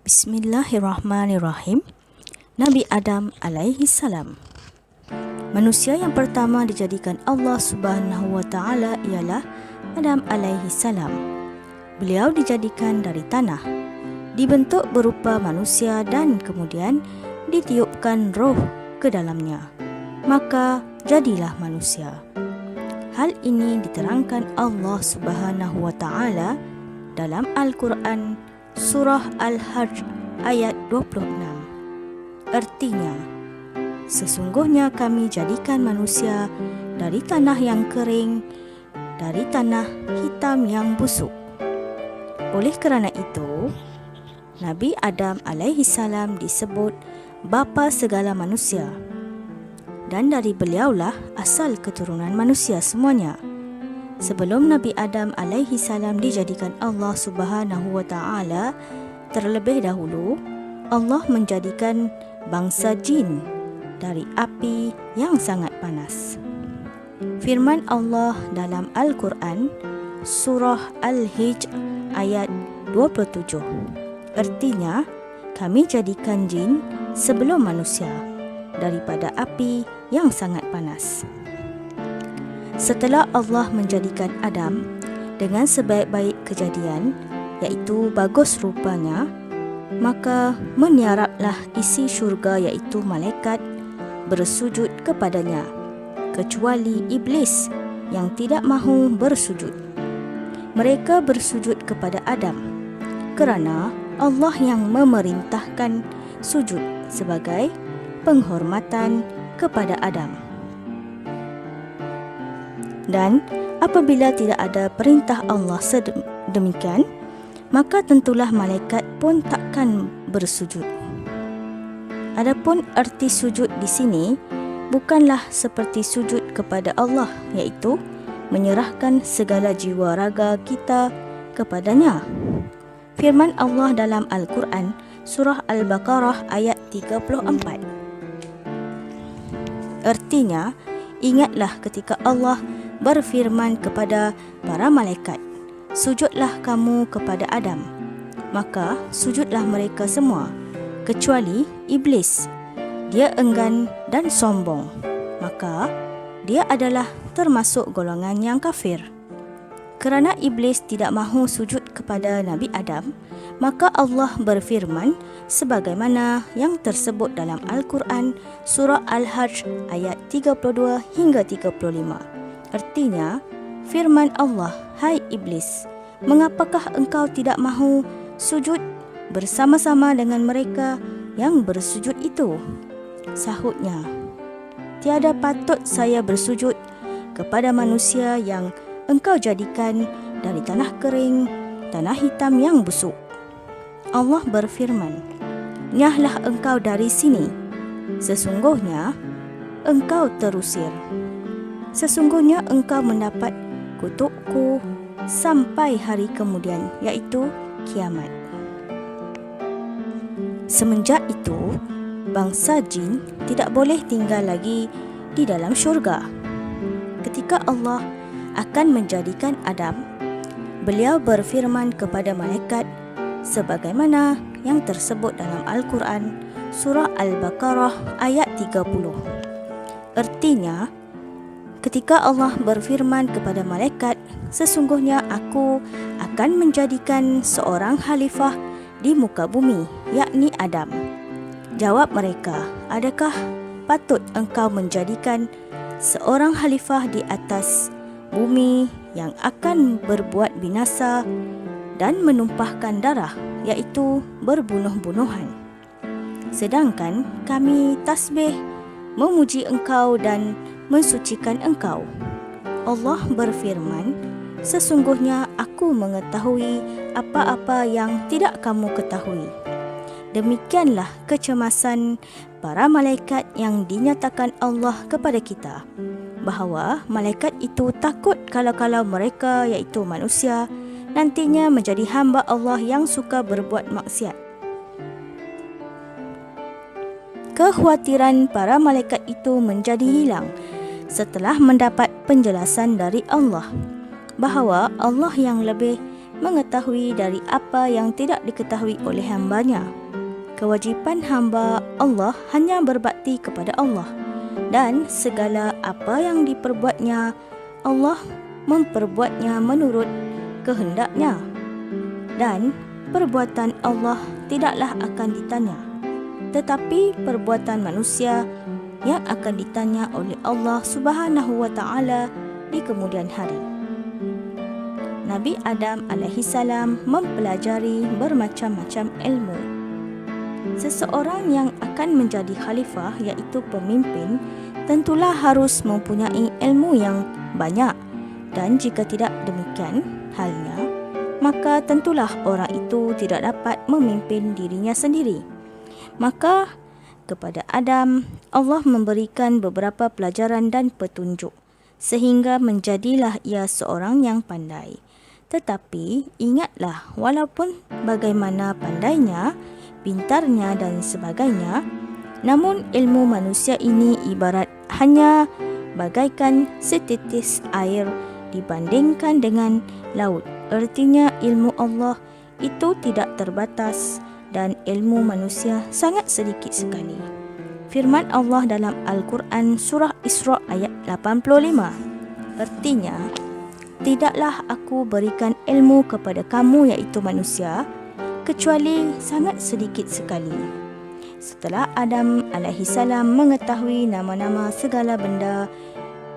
Bismillahirrahmanirrahim. Nabi Adam alaihi salam. Manusia yang pertama dijadikan Allah Subhanahu wa taala ialah Adam alaihi salam. Beliau dijadikan dari tanah, dibentuk berupa manusia dan kemudian ditiupkan roh ke dalamnya. Maka jadilah manusia. Hal ini diterangkan Allah Subhanahu wa taala dalam Al-Quran Surah Al-Hajj ayat 26. Artinya, sesungguhnya kami jadikan manusia dari tanah yang kering, dari tanah hitam yang busuk. Oleh kerana itu, Nabi Adam alaihi salam disebut bapa segala manusia. Dan dari beliaulah asal keturunan manusia semuanya. Sebelum Nabi Adam alaihi salam dijadikan Allah Subhanahu wa taala, terlebih dahulu Allah menjadikan bangsa jin dari api yang sangat panas. Firman Allah dalam Al-Quran Surah Al-Hijr ayat 27. Artinya, kami jadikan jin sebelum manusia daripada api yang sangat panas. Setelah Allah menjadikan Adam dengan sebaik-baik kejadian, iaitu bagus rupanya, maka menyiaraplah isi syurga iaitu malaikat bersujud kepadanya, kecuali iblis yang tidak mahu bersujud. Mereka bersujud kepada Adam kerana Allah yang memerintahkan sujud sebagai penghormatan kepada Adam. Dan apabila tidak ada perintah Allah sedemikian, maka tentulah malaikat pun takkan bersujud. Adapun arti sujud di sini bukanlah seperti sujud kepada Allah, iaitu menyerahkan segala jiwa raga kita kepadanya. Firman Allah dalam Al-Quran Surah Al-Baqarah ayat 34. Artinya, ingatlah ketika Allah berfirman kepada para malaikat, sujudlah kamu kepada Adam. Maka sujudlah mereka semua, kecuali iblis. Dia enggan dan sombong, maka dia adalah termasuk golongan yang kafir. Kerana iblis tidak mahu sujud kepada Nabi Adam, maka Allah berfirman sebagaimana yang tersebut dalam Al-Quran Surah Al-Hajj ayat 32 hingga 35. Artinya, firman Allah, "Hai iblis, mengapakah engkau tidak mahu sujud bersama-sama dengan mereka yang bersujud itu?" Sahutnya, "Tiada patut saya bersujud kepada manusia yang engkau jadikan dari tanah kering, tanah hitam yang busuk." Allah berfirman, "Nyahlah engkau dari sini, sesungguhnya engkau terusir. Sesungguhnya engkau mendapat kutukku sampai hari kemudian, iaitu kiamat." Semenjak itu, bangsa jin tidak boleh tinggal lagi di dalam syurga. Ketika Allah akan menjadikan Adam, beliau berfirman kepada malaikat sebagaimana yang tersebut dalam Al-Quran Surah Al-Baqarah ayat 30. Artinya, ketika Allah berfirman kepada malaikat, "Sesungguhnya aku akan menjadikan seorang khalifah di muka bumi, yakni Adam." Jawab mereka, "Adakah patut engkau menjadikan seorang khalifah di atas bumi yang akan berbuat binasa dan menumpahkan darah, iaitu berbunuh-bunuhan? Sedangkan kami tasbih, memuji engkau dan mensucikan engkau." Allah berfirman, "Sesungguhnya aku mengetahui apa-apa yang tidak kamu ketahui." Demikianlah kecemasan para malaikat yang dinyatakan Allah kepada kita, bahawa malaikat itu takut kalau-kalau mereka, iaitu manusia, nantinya menjadi hamba Allah yang suka berbuat maksiat. Kekhawatiran para malaikat itu menjadi hilang setelah mendapat penjelasan dari Allah bahawa Allah yang lebih mengetahui dari apa yang tidak diketahui oleh hambanya. Kewajipan hamba Allah hanya berbakti kepada Allah, dan segala apa yang diperbuatnya, Allah memperbuatnya menurut kehendaknya. Dan perbuatan Allah tidaklah akan ditanya, tetapi perbuatan manusia yang akan ditanya oleh Allah Subhanahu wa Ta'ala di kemudian hari. Nabi Adam alaihissalam mempelajari bermacam-macam ilmu. Seseorang yang akan menjadi khalifah, iaitu pemimpin, tentulah harus mempunyai ilmu yang banyak, dan jika tidak demikian halnya, maka tentulah orang itu tidak dapat memimpin dirinya sendiri. Maka kepada Adam, Allah memberikan beberapa pelajaran dan petunjuk, sehingga menjadilah ia seorang yang pandai. Tetapi ingatlah, walaupun bagaimana pandainya, pintarnya dan sebagainya, namun ilmu manusia ini ibarat hanya bagaikan setitis air dibandingkan dengan laut. Artinya ilmu Allah itu tidak terbatas dan ilmu manusia sangat sedikit sekali. Firman Allah dalam Al-Quran surah Isra ayat 85. Artinya, tidaklah aku berikan ilmu kepada kamu, iaitu manusia, kecuali sangat sedikit sekali. Setelah Adam alaihissalam mengetahui nama-nama segala benda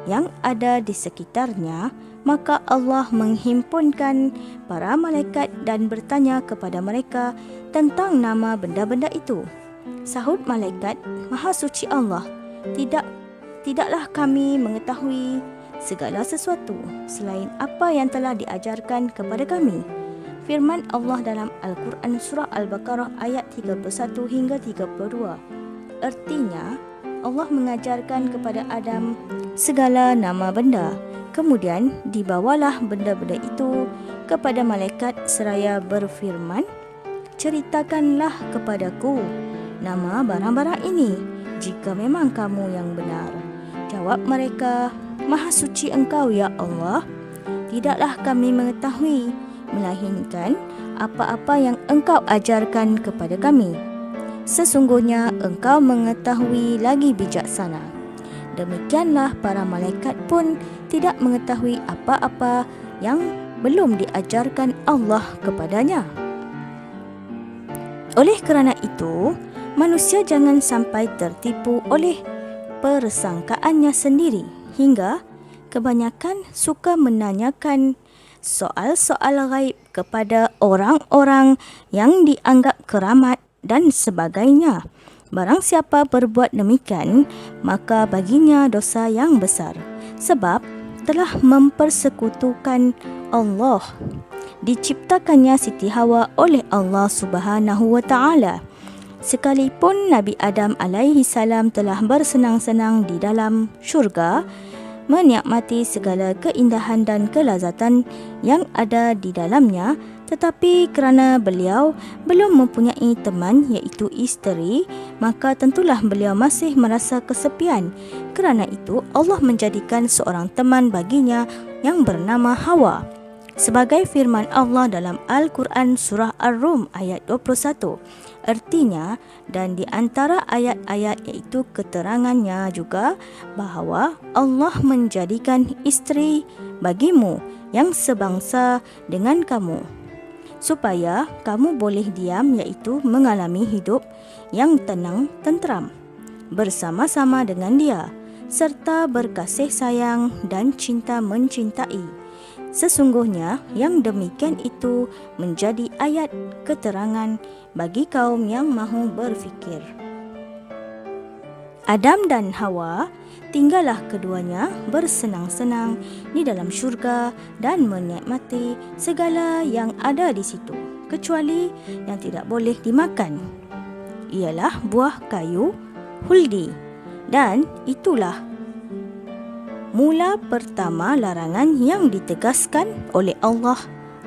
yang ada di sekitarnya, maka Allah menghimpunkan para malaikat dan bertanya kepada mereka tentang nama benda-benda itu. Sahut malaikat, Maha Suci Allah, tidaklah kami mengetahui segala sesuatu selain apa yang telah diajarkan kepada kami. Firman Allah dalam Al-Quran surah Al-Baqarah ayat 31 hingga 32. Artinya, Allah mengajarkan kepada Adam segala nama benda. Kemudian dibawalah benda-benda itu kepada malaikat seraya berfirman, ceritakanlah kepadaku nama barang-barang ini, jika memang kamu yang benar. Jawab mereka, Maha suci Engkau ya Allah, tidaklah kami mengetahui melainkan apa-apa yang Engkau ajarkan kepada kami. Sesungguhnya Engkau mengetahui lagi bijaksana. Demikianlah para malaikat pun tidak mengetahui apa-apa yang belum diajarkan Allah kepadanya. Oleh kerana itu, manusia jangan sampai tertipu oleh persangkaannya sendiri, hingga kebanyakan suka menanyakan soal-soal ghaib kepada orang-orang yang dianggap keramat dan sebagainya. Barang siapa berbuat demikian, maka baginya dosa yang besar, sebab telah mempersekutukan Allah. Diciptakannya Siti Hawa oleh Allah Subhanahu wa Ta'ala. Sekalipun Nabi Adam alaihi salam telah bersenang-senang di dalam syurga, menikmati segala keindahan dan kelazatan yang ada di dalamnya, tetapi kerana beliau belum mempunyai teman, iaitu isteri, maka tentulah beliau masih merasa kesepian. Kerana itu Allah menjadikan seorang teman baginya yang bernama Hawa. Sebagai firman Allah dalam Al-Quran surah Ar-Rum ayat 21. Artinya, dan di antara ayat-ayat iaitu keterangannya juga bahawa Allah menjadikan isteri bagimu yang sebangsa dengan kamu, supaya kamu boleh diam, iaitu mengalami hidup yang tenang tenteram bersama-sama dengan dia, serta berkasih sayang dan cinta mencintai. Sesungguhnya yang demikian itu menjadi ayat keterangan bagi kaum yang mahu berfikir. Adam dan Hawa, tinggallah keduanya bersenang-senang di dalam syurga dan menikmati segala yang ada di situ, kecuali yang tidak boleh dimakan, ialah buah kayu huldi. Dan itulah mula pertama larangan yang ditegaskan oleh Allah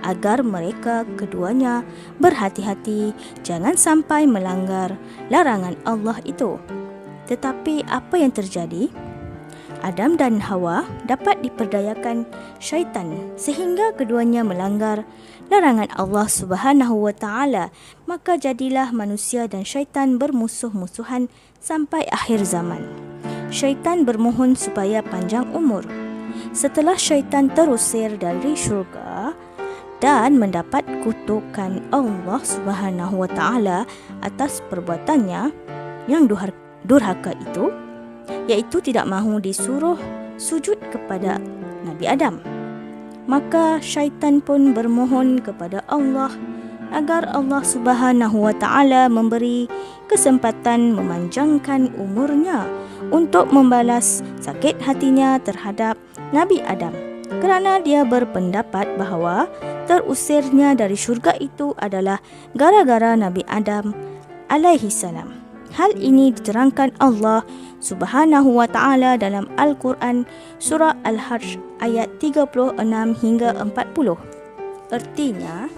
agar mereka keduanya berhati-hati jangan sampai melanggar larangan Allah itu. Tetapi apa yang terjadi? Adam dan Hawa dapat diperdayakan syaitan sehingga keduanya melanggar larangan Allah Subhanahu wa taala, maka jadilah manusia dan syaitan bermusuh-musuhan sampai akhir zaman. Syaitan bermohon supaya panjang umur. Setelah syaitan terusir dari syurga dan mendapat kutukan Allah Subhanahu wa taala atas perbuatannya yang durhaka itu, iaitu tidak mahu disuruh sujud kepada Nabi Adam. Maka syaitan pun bermohon kepada Allah agar Allah Subhanahu wa taala memberi kesempatan memanjangkan umurnya untuk membalas sakit hatinya terhadap Nabi Adam, kerana dia berpendapat bahawa terusirnya dari syurga itu adalah gara-gara Nabi Adam alaihi salam. Hal ini diterangkan Allah Subhanahu wa taala dalam Al-Quran surah Al-Hajj ayat 36 hingga 40. Artinya,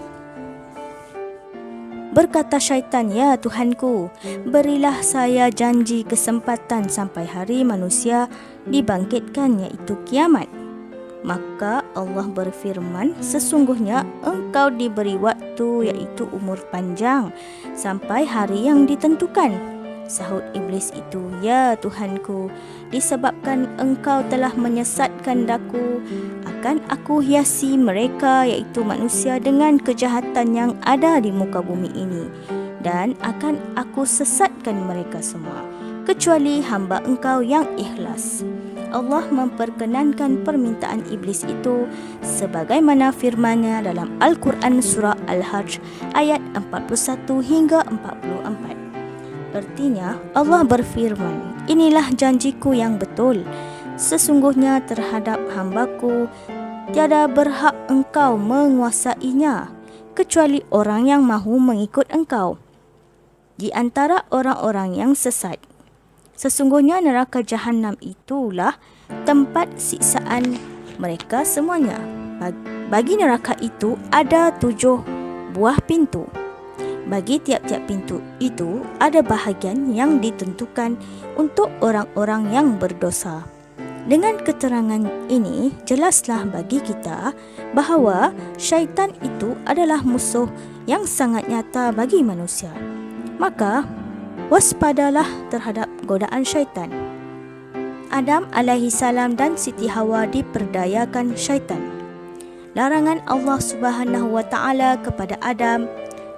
berkata syaitan, "Ya Tuhanku, berilah saya janji kesempatan sampai hari manusia dibangkitkan, iaitu kiamat." Maka Allah berfirman, "Sesungguhnya engkau diberi waktu, iaitu umur panjang, sampai hari yang ditentukan." Sahut iblis itu, "Ya Tuhanku, disebabkan engkau telah menyesatkan daku, akan aku hiasi mereka, iaitu manusia, dengan kejahatan yang ada di muka bumi ini, dan akan aku sesatkan mereka semua, kecuali hamba engkau yang ikhlas." Allah memperkenankan permintaan iblis itu sebagaimana firman-Nya dalam Al-Quran surah Al-Hajj ayat 41 hingga 44. Artinya, Allah berfirman, "Inilah janjiku yang betul. Sesungguhnya terhadap hambaku tiada berhak engkau menguasainya, kecuali orang yang mahu mengikut engkau di antara orang-orang yang sesat. Sesungguhnya neraka Jahannam itulah tempat siksaan mereka semuanya. Bagi neraka itu ada 7 buah pintu. Bagi tiap-tiap pintu itu ada bahagian yang ditentukan untuk orang-orang yang berdosa." Dengan keterangan ini, jelaslah bagi kita bahawa syaitan itu adalah musuh yang sangat nyata bagi manusia. Maka, waspadalah terhadap godaan syaitan. Adam alaihi salam dan Siti Hawa diperdayakan syaitan. Larangan Allah Subhanahu wa taala kepada Adam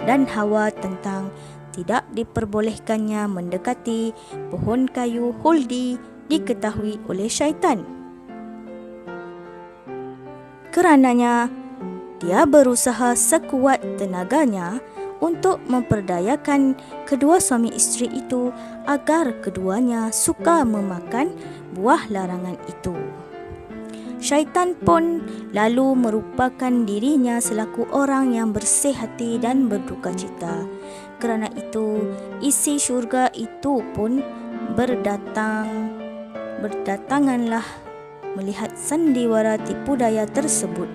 dan Hawa tentang tidak diperbolehkannya mendekati pohon kayu khuldi diketahui oleh syaitan. Kerananya, dia berusaha sekuat tenaganya untuk memperdayakan kedua suami isteri itu agar keduanya suka memakan buah larangan itu. Syaitan pun lalu merupakan dirinya selaku orang yang bersih hati dan berduka cita. Kerana itu, isi syurga itu pun berdatanganlah melihat sandiwara tipu daya tersebut.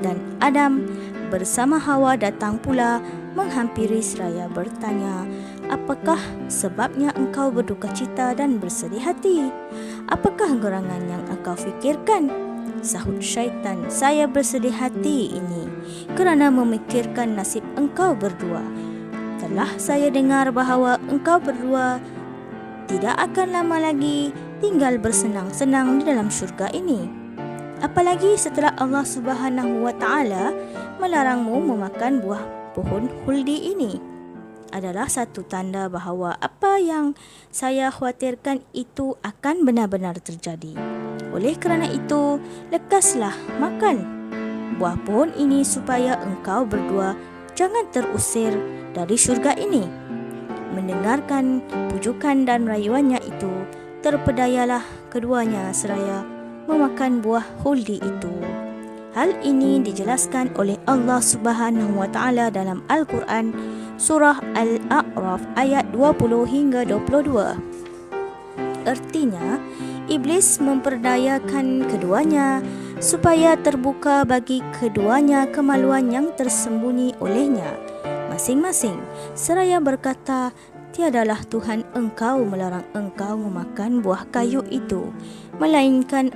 Dan Adam bersama Hawa datang pula menghampiri seraya bertanya, "Apakah sebabnya engkau berduka cita dan bersedih hati? Apakah gerangan yang engkau fikirkan?" Sahut syaitan, "Saya bersedih hati ini kerana memikirkan nasib engkau berdua. Telah saya dengar bahawa engkau berdua tidak akan lama lagi tinggal bersenang-senang di dalam syurga ini. Apalagi setelah Allah Subhanahu wa taala melarangmu memakan buah pohon khuldi ini. Adalah satu tanda bahawa apa yang saya khawatirkan itu akan benar-benar terjadi. Oleh kerana itu, lekaslah makan buah pohon ini supaya engkau berdua jangan terusir dari syurga ini." Mendengarkan pujukan dan rayuannya itu, terpedayalah keduanya seraya memakan buah khuldi itu. Hal ini dijelaskan oleh Allah Subhanahu wa taala dalam Al-Quran surah Al-A'raf ayat 20 hingga 22. Artinya, iblis memperdayakan keduanya supaya terbuka bagi keduanya kemaluan yang tersembunyi olehnya masing-masing, seraya berkata, tiadalah Tuhan engkau melarang engkau memakan buah kayu itu, melainkan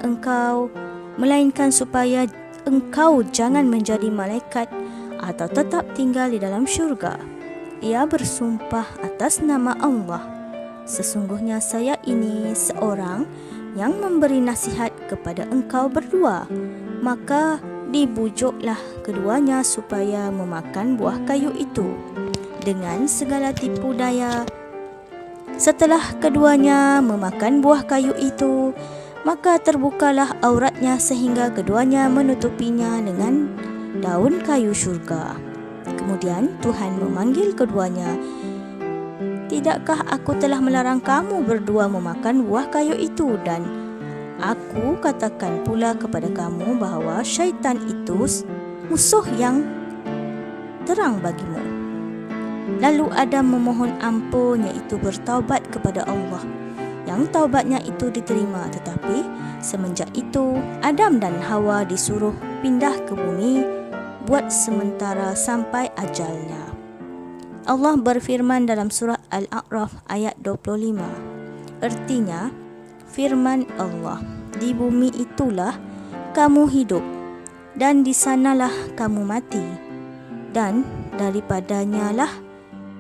supaya engkau jangan menjadi malaikat atau tetap tinggal di dalam syurga. Ia bersumpah atas nama Allah, sesungguhnya saya ini seorang yang memberi nasihat kepada engkau berdua. Maka dibujuklah keduanya supaya memakan buah kayu itu dengan segala tipu daya. Setelah keduanya memakan buah kayu itu, maka terbukalah auratnya sehingga keduanya menutupinya dengan daun kayu syurga. Kemudian Tuhan memanggil keduanya, "Tidakkah aku telah melarang kamu berdua memakan buah kayu itu? Dan aku katakan pula kepada kamu bahawa syaitan itu musuh yang terang bagimu." Lalu Adam memohon ampun, iaitu bertaubat kepada Allah, yang taubatnya itu diterima. Tetapi semenjak itu Adam dan Hawa disuruh pindah ke bumi buat sementara sampai ajalnya. Allah berfirman dalam surah Al-A'raf ayat 25. Artinya, firman Allah, "Di bumi itulah kamu hidup, dan di sanalah kamu mati, dan daripadanya lah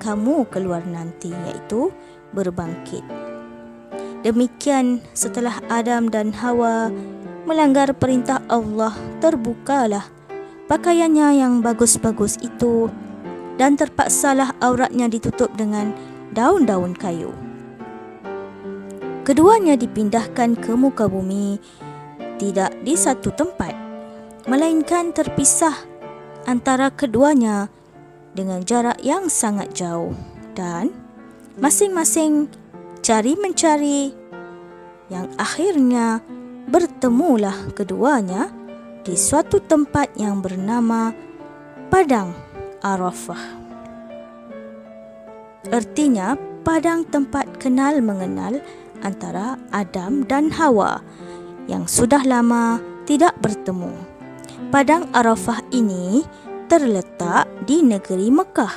kamu keluar nanti," iaitu berbangkit. Demikian setelah Adam dan Hawa melanggar perintah Allah, terbukalah pakaiannya yang bagus-bagus itu dan terpaksalah auratnya ditutup dengan daun-daun kayu. Keduanya dipindahkan ke muka bumi, tidak di satu tempat, melainkan terpisah antara keduanya dengan jarak yang sangat jauh, dan masing-masing cari-mencari, yang akhirnya bertemulah keduanya di suatu tempat yang bernama Padang Arafah. Artinya, padang tempat kenal mengenal antara Adam dan Hawa yang sudah lama tidak bertemu. Padang Arafah ini terletak di negeri Mekah,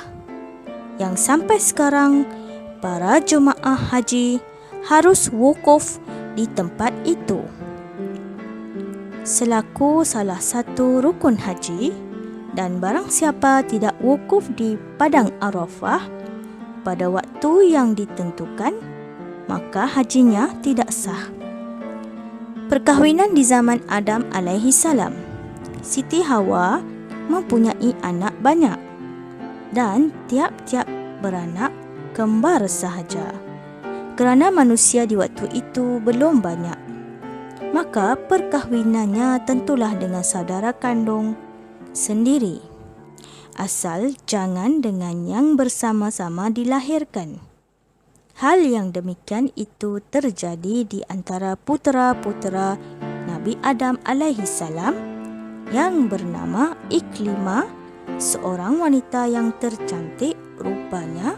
yang sampai sekarang para jemaah haji harus wukuf di tempat itu selaku salah satu rukun haji, dan barang siapa tidak wukuf di Padang Arafah pada waktu yang ditentukan, maka hajinya tidak sah. Perkahwinan di zaman Adam alaihi salam, Siti Hawa mempunyai anak banyak, dan tiap-tiap beranak kembar sahaja. Kerana manusia di waktu itu belum banyak, maka perkahwinannya tentulah dengan saudara kandung sendiri, asal jangan dengan yang bersama-sama dilahirkan. Hal yang demikian itu terjadi di antara putera-putera Nabi Adam alaihi salam yang bernama Iklimah, seorang wanita yang tercantik rupanya,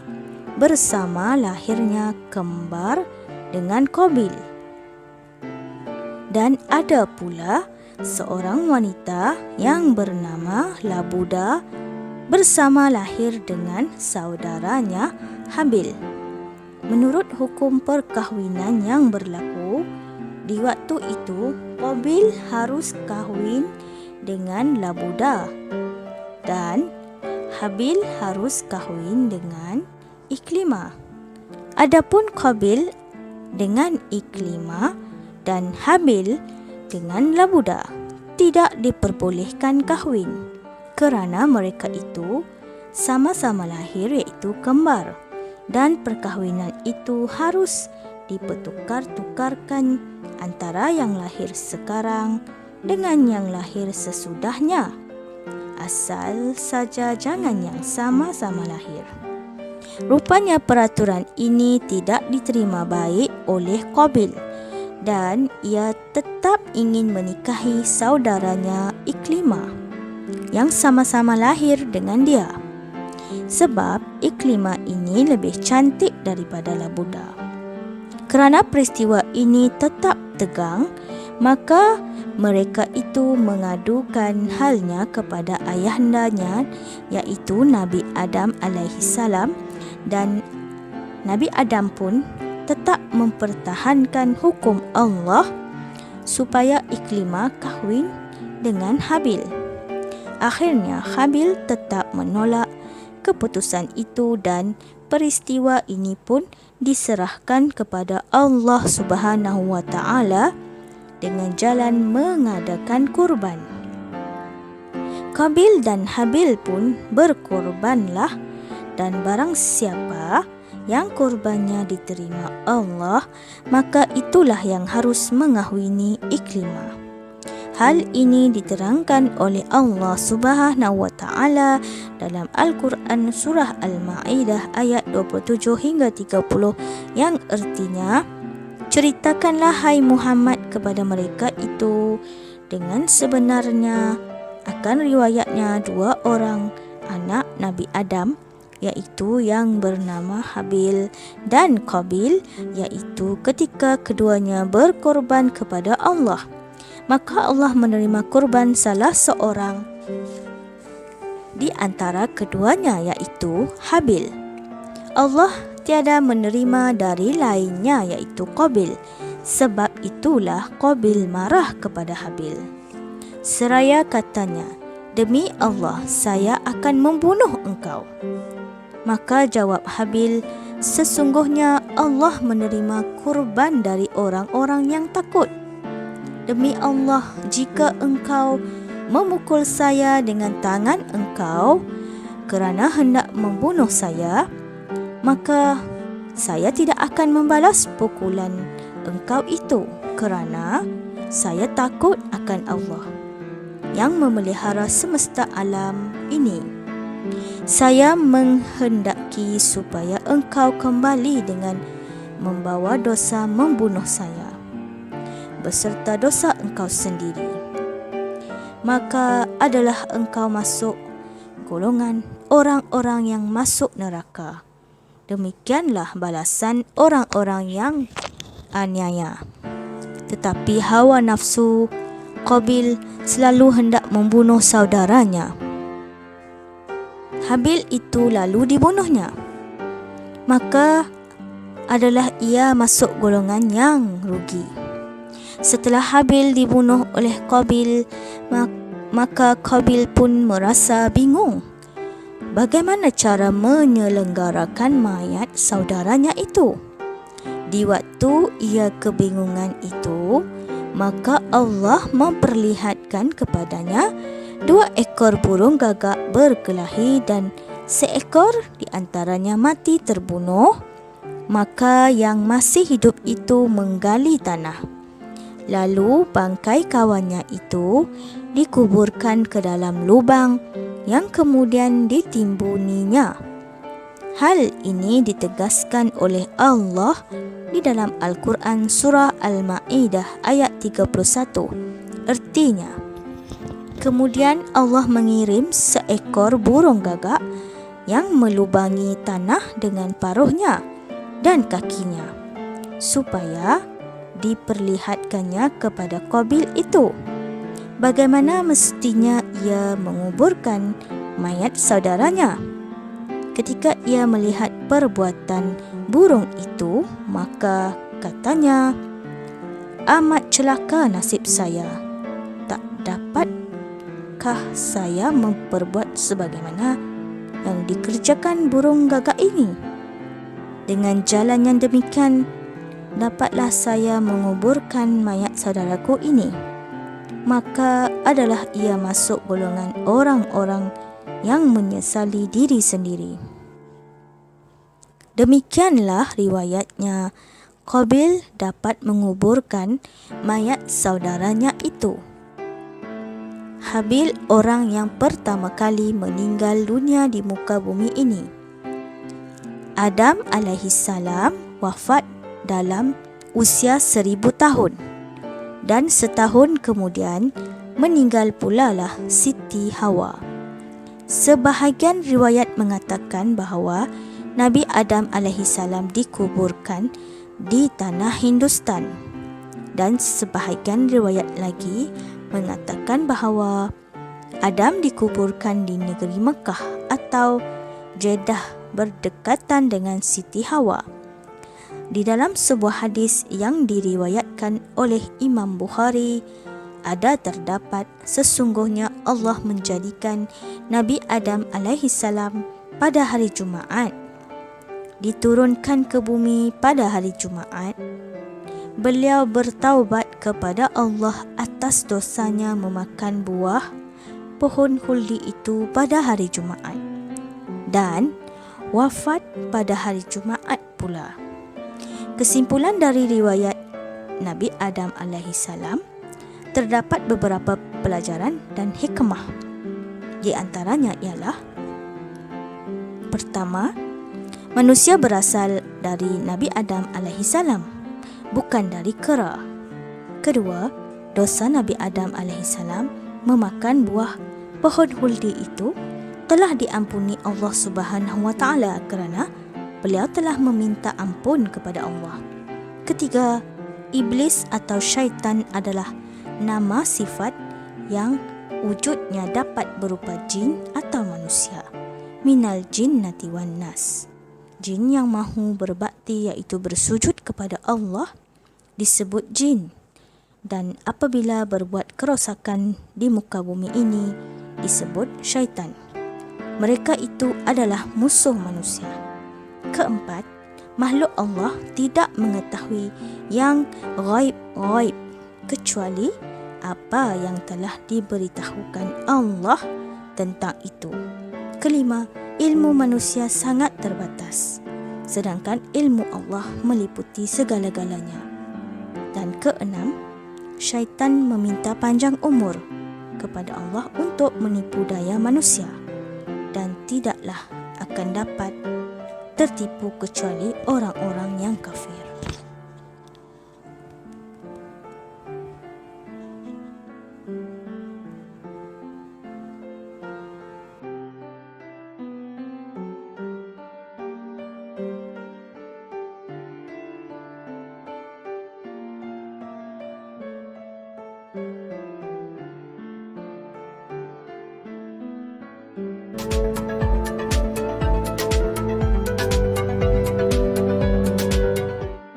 bersama lahirnya kembar dengan Qabil. Dan ada pula seorang wanita yang bernama Labuda bersama lahir dengan saudaranya Habil. Menurut hukum perkahwinan yang berlaku di waktu itu, Qabil harus kahwin dengan Labuda dan Habil harus kahwin dengan Iklimah. Adapun Qabil dengan Iklimah dan Habil dengan Labuda tidak diperbolehkan kahwin kerana mereka itu sama-sama lahir, iaitu kembar, dan perkahwinan itu harus dipertukar-tukarkan antara yang lahir sekarang dengan yang lahir sesudahnya, asal saja jangan yang sama-sama lahir. Rupanya peraturan ini tidak diterima baik oleh Qabil, dan ia tetap ingin menikahi saudaranya Iklimah yang sama-sama lahir dengan dia, sebab Iklimah ini lebih cantik daripada Labuda. Kerana peristiwa ini tetap tegang, maka mereka itu mengadukan halnya kepada ayahandanya, iaitu Nabi Adam alaihi salam, dan Nabi Adam pun tetap mempertahankan hukum Allah supaya Iklimah kahwin dengan Habil. Akhirnya Habil tetap menolak keputusan itu dan peristiwa ini pun diserahkan kepada Allah Subhanahu wa taala dengan jalan mengadakan kurban. Qabil dan Habil pun berkorbanlah, dan barang siapa yang kurbannya diterima Allah, maka itulah yang harus mengahwini Iklimah. Hal ini diterangkan oleh Allah Subhanahu wa taala dalam Al-Quran surah Al-Maidah ayat 27 hingga 30 yang artinya, ceritakanlah hai Muhammad kepada mereka itu dengan sebenarnya akan riwayatnya dua orang anak Nabi Adam, iaitu yang bernama Habil dan Qabil, iaitu ketika keduanya berkorban kepada Allah, maka Allah menerima kurban salah seorang di antara keduanya, iaitu Habil. Allah tiada menerima dari lainnya, iaitu Qabil. Sebab itulah Qabil marah kepada Habil. Seraya katanya, demi Allah, saya akan membunuh engkau. Maka jawab Habil, sesungguhnya Allah menerima kurban dari orang-orang yang takut. Demi Allah, jika engkau memukul saya dengan tangan engkau kerana hendak membunuh saya, maka saya tidak akan membalas pukulan engkau itu kerana saya takut akan Allah yang memelihara semesta alam ini. Saya menghendaki supaya engkau kembali dengan membawa dosa membunuh saya beserta dosa engkau sendiri, maka adalah engkau masuk golongan orang-orang yang masuk neraka. Demikianlah balasan orang-orang yang aniaya. Tetapi hawa nafsu Qabil selalu hendak membunuh saudaranya. Habil itu lalu dibunuhnya. Maka adalah ia masuk golongan yang rugi. Setelah Habil dibunuh oleh Qabil, maka Qabil pun merasa bingung bagaimana cara menyelenggarakan mayat saudaranya itu. Di waktu ia kebingungan itu, maka Allah memperlihatkan kepadanya 2 ekor burung gagak berkelahi dan seekor di antaranya mati terbunuh. Maka yang masih hidup itu menggali tanah. Lalu bangkai kawannya itu dikuburkan ke dalam lubang yang kemudian ditimbuninya. Hal ini ditegaskan oleh Allah di dalam Al-Quran surah Al-Maidah ayat 31. Artinya, kemudian Allah mengirim seekor burung gagak yang melubangi tanah dengan paruhnya dan kakinya, supaya diperlihatkannya kepada Qabil itu bagaimana mestinya ia menguburkan mayat saudaranya. Ketika ia melihat perbuatan burung itu, maka katanya, amat celaka nasib saya. Tak dapatkah saya memperbuat sebagaimana yang dikerjakan burung gagak ini? Dengan jalan yang demikian, dapatlah saya menguburkan mayat saudaraku ini. Maka adalah ia masuk golongan orang-orang yang menyesali diri sendiri. Demikianlah riwayatnya, Qabil dapat menguburkan mayat saudaranya itu. Habil orang yang pertama kali meninggal dunia di muka bumi ini. Adam alaihissalam wafat dalam usia 1000 tahun. Dan setahun kemudian meninggal pula lah Siti Hawa. Sebahagian riwayat mengatakan bahawa Nabi Adam alaihissalam dikuburkan di tanah Hindustan. Dan sebahagian riwayat lagi mengatakan bahawa Adam dikuburkan di negeri Mekah atau Jeddah berdekatan dengan Siti Hawa. Di dalam sebuah hadis yang diriwayatkan oleh Imam Bukhari, ada terdapat sesungguhnya Allah menjadikan Nabi Adam alaihissalam pada hari Jumaat, diturunkan ke bumi pada hari Jumaat. Beliau bertaubat kepada Allah atas dosanya memakan buah pohon huldi itu pada hari Jumaat dan wafat pada hari Jumaat pula. Kesimpulan dari riwayat Nabi Adam alaihissalam, terdapat beberapa pelajaran dan hikmah. Di antaranya ialah: pertama, manusia berasal dari Nabi Adam alaihissalam, bukan dari kera. Kedua, dosa Nabi Adam alaihissalam memakan buah pohon huldi itu telah diampuni Allah Subhanahu wa taala kerana beliau telah meminta ampun kepada Allah. Ketiga, iblis atau syaitan adalah nama sifat yang wujudnya dapat berupa jin atau manusia. Minal jinnati wan nas. Jin yang mahu berbakti iaitu bersujud kepada Allah disebut jin, dan apabila berbuat kerosakan di muka bumi ini disebut syaitan. Mereka itu adalah musuh manusia. Keempat, makhluk Allah tidak mengetahui yang ghaib kecuali apa yang telah diberitahukan Allah tentang itu. Kelima, ilmu manusia sangat terbatas, sedangkan ilmu Allah meliputi segala-galanya. Dan keenam, syaitan meminta panjang umur kepada Allah untuk menipu daya manusia dan tidaklah akan dapat tertipu kecuali orang-orang yang kafir.